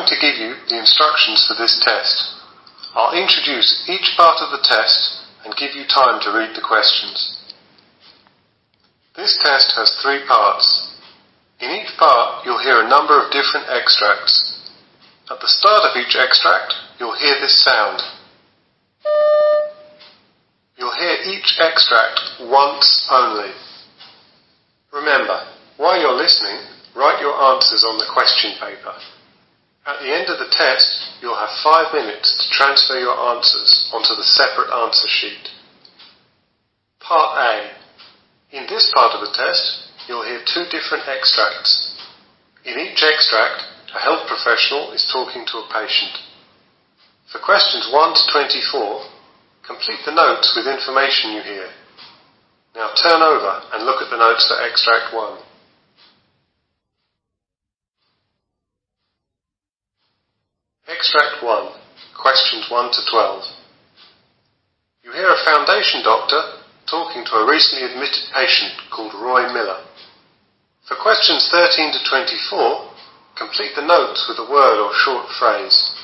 going to give you the instructions for this test. I'll introduce each part of the test and give you time to read the questions. This test has 3 parts. In each part, you'll hear a number of different extracts. At the start of each extract, you'll hear this sound. You'll hear each extract once only. Remember, while you're listening, write your answers on the question paper. At the end of the test, you'll have 5 minutes to transfer your answers onto the separate answer sheet. Part A. In this part of the test, you'll hear 2 different extracts. In each extract, a health professional is talking to a patient. For questions 1 to 24, complete the notes with information you hear. Now turn over and look at the notes for extract 1. Extract 1, questions 1 to 12. You hear a foundation doctor talking to a recently admitted patient called Roy Miller. For questions 13 to 24, complete the notes with a word or short phrase.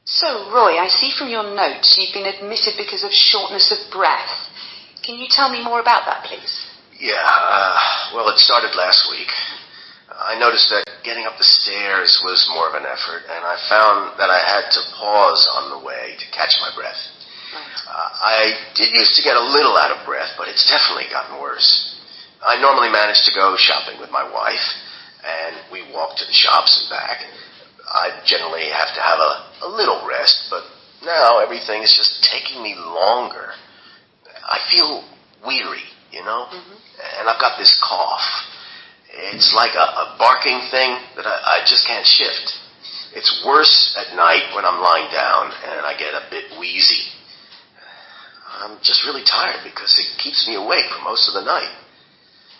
So, Roy, I see from your notes you've been admitted because of shortness of breath. Can you tell me more about that, please? Yeah, well, it started last week. I noticed that getting up the stairs was more of an effort, and I found that I had to pause on the way to catch my breath. Right. I did used to get a little out of breath, but it's definitely gotten worse. I normally manage to go shopping with my wife, and we walk to the shops and back. I generally have to have a little rest, but now everything is just taking me longer. I feel weary, you know, and I've got this cough. It's like a barking thing that I just can't shift. It's worse at night when I'm lying down and I get a bit wheezy. I'm just really tired because it keeps me awake for most of the night.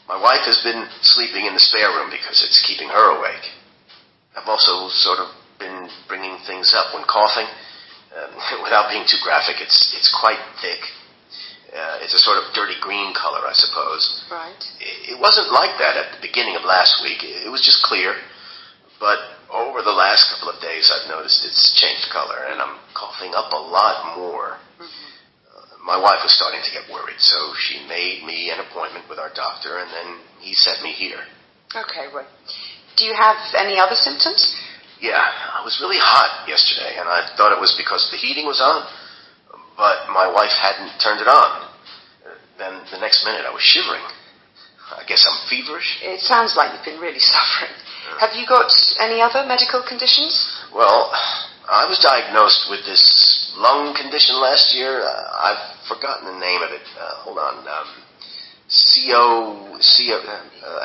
My wife has been sleeping in the spare room because it's keeping her awake. I've also sort of been bringing things up when coughing. Without being too graphic, it's quite thick. It's a sort of dirty green color, I suppose. Right. It wasn't like that at the beginning of last week. It was just clear. But over the last couple of days, I've noticed it's changed color, and I'm coughing up a lot more. My wife was starting to get worried, so she made me an appointment with our doctor, and then he sent me here. Okay, Roy. Do you have any other symptoms? Yeah, I was really hot yesterday, and I thought it was because the heating was on, but my wife hadn't turned it on. Then the next minute I was shivering. I guess I'm feverish. It sounds like you've been really suffering. Have you got any other medical conditions? Well, I was diagnosed with this lung condition last year. I've forgotten the name of it. Hold on.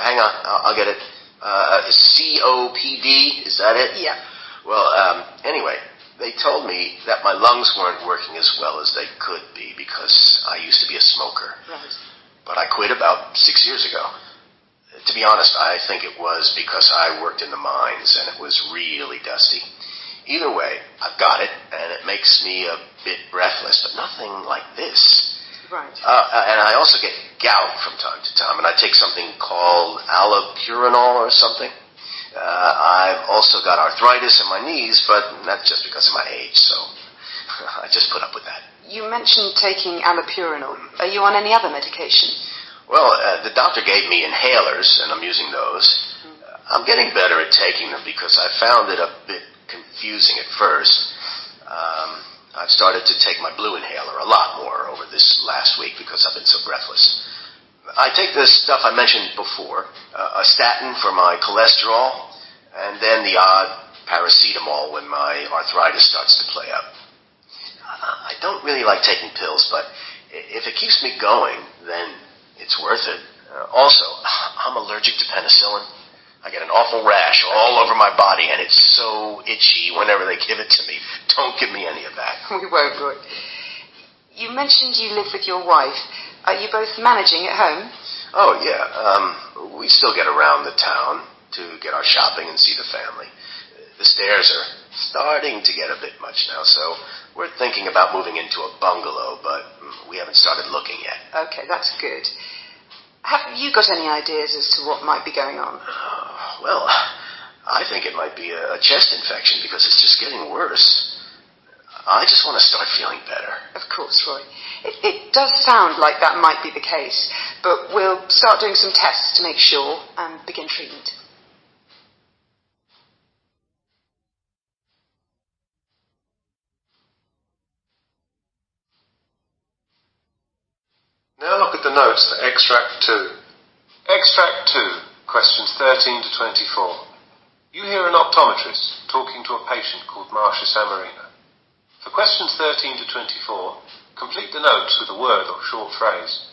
Hang on, I'll get it. COPD, is that it? Yeah. Well, anyway, they told me that my lungs weren't working as well as they could be because I used to be a smoker. Right. But I quit about 6 years ago. To be honest, I think it was because I worked in the mines and it was really dusty. Either way, I've got it, and it makes me a bit breathless, but nothing like this. Right. And I also get gout from time to time, and I take something called allopurinol or something. I've also got arthritis in my knees, but that's just because of my age, so I just put up with that. You mentioned taking allopurinol. Are you on any other medication? Well, the doctor gave me inhalers, and I'm using those. I'm getting better at taking them because I found it a bit confusing at first. I've started to take my blue inhaler a lot more over this last week because I've been so breathless. I take the stuff I mentioned before, a statin for my cholesterol, and then the odd paracetamol when my arthritis starts to play up. I don't really like taking pills, but if it keeps me going, then it's worth it. Also, I'm allergic to penicillin. I get an awful rash all over my body, and it's so itchy whenever they give it to me. Don't give me any of that. We won't, Roy. You mentioned you live with your wife. Are you both managing at home? Oh, yeah. We still get around the town to get our shopping and see the family. The stairs are starting to get a bit much now, so we're thinking about moving into a bungalow, but we haven't started looking yet. Okay, that's good. Have you got any ideas as to what might be going on? Well, I think it might be a chest infection because it's just getting worse. I just want to start feeling better. Of course, Roy. It does sound like that might be the case, but we'll start doing some tests to make sure and begin treatment. Now look at the notes for Extract 2. Extract 2, questions 13 to 24. You hear an optometrist talking to a patient called Marcia Samarina. For questions 13 to 24, complete the notes with a word or short phrase.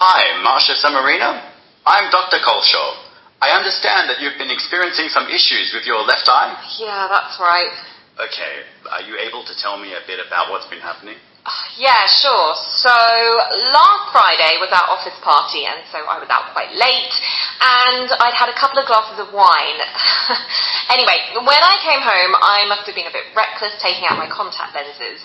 Hi, Marcia Samarina. I'm Dr. Colshaw. I understand that you've been experiencing some issues with your left eye. Yeah, that's right. Okay, are you able to tell me a bit about what's been happening? Yeah, sure. So, last Friday was our office party, and so I was out quite late, and I'd had a couple of glasses of wine. Anyway, when I came home, I must have been a bit reckless taking out my contact lenses.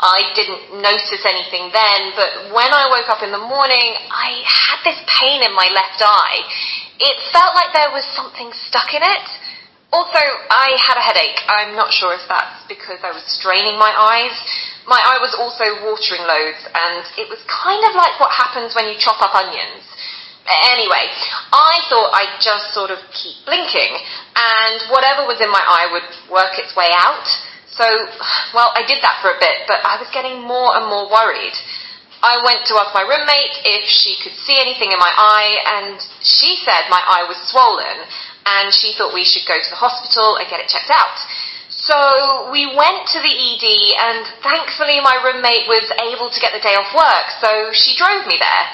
I didn't notice anything then, but when I woke up in the morning, I had this pain in my left eye. It felt like there was something stuck in it. Also, I had a headache. I'm not sure if that's because I was straining my eyes. My eye was also watering loads, and it was kind of like what happens when you chop up onions. Anyway, I thought I'd just sort of keep blinking, and whatever was in my eye would work its way out. So, well, I did that for a bit, but I was getting more and more worried. I went to ask my roommate if she could see anything in my eye, and she said my eye was swollen, and she thought we should go to the hospital and get it checked out. So we went to the ED, and thankfully my roommate was able to get the day off work, so she drove me there.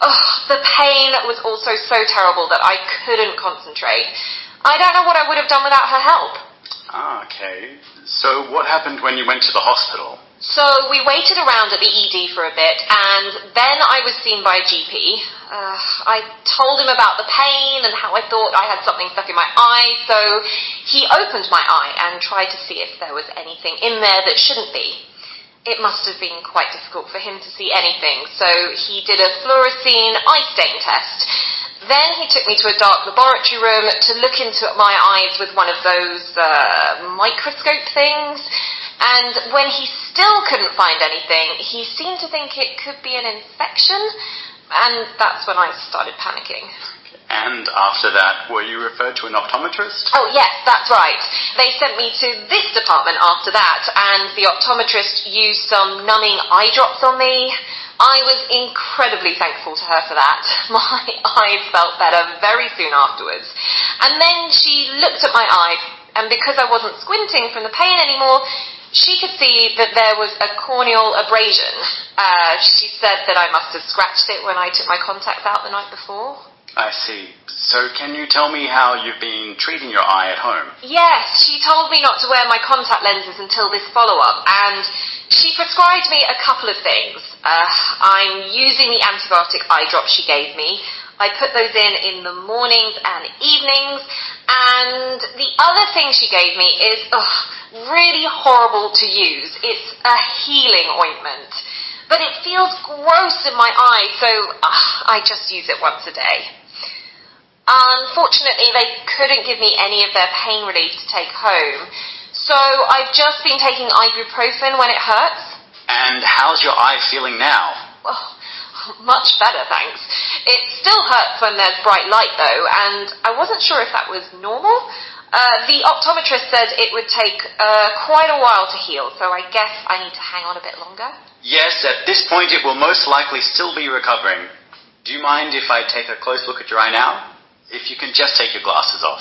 Oh, the pain was also so terrible that I couldn't concentrate. I don't know what I would have done without her help. Ah, okay. So what happened when you went to the hospital? So we waited around at the ED for a bit, and then I was seen by a GP. I told him about the pain and how I thought I had something stuck in my eye, so he opened my eye and tried to see if there was anything in there that shouldn't be. It must have been quite difficult for him to see anything, so he did a fluorescein eye stain test. Then he took me to a dark laboratory room to look into my eyes with one of those microscope things. And when he still couldn't find anything, he seemed to think it could be an infection. And that's when I started panicking. And after that, were you referred to an optometrist? Oh, yes, that's right. They sent me to this department after that, and the optometrist used some numbing eye drops on me. I was incredibly thankful to her for that. My eyes felt better very soon afterwards. And then she looked at my eye, and because I wasn't squinting from the pain anymore, she could see that there was a corneal abrasion. She said that I must have scratched it when I took my contacts out the night before. I see. So can you tell me how you've been treating your eye at home? Yes, she told me not to wear my contact lenses until this follow-up, and she prescribed me a couple of things. I'm using the antibiotic eye drops she gave me. I put those in the mornings and evenings, and the other thing she gave me is really horrible to use. It's a healing ointment, but it feels gross in my eye, so I just use it once a day. Unfortunately, they couldn't give me any of their pain relief to take home, so I've just been taking ibuprofen when it hurts. And how's your eye feeling now? Oh, Much better, thanks. It still hurts when there's bright light, though, and I wasn't sure if that was normal. The optometrist said it would take quite a while to heal, so I guess I need to hang on a bit longer. Yes, at this point it will most likely still be recovering. Do you mind if I take a close look at your eye now? If you can just take your glasses off.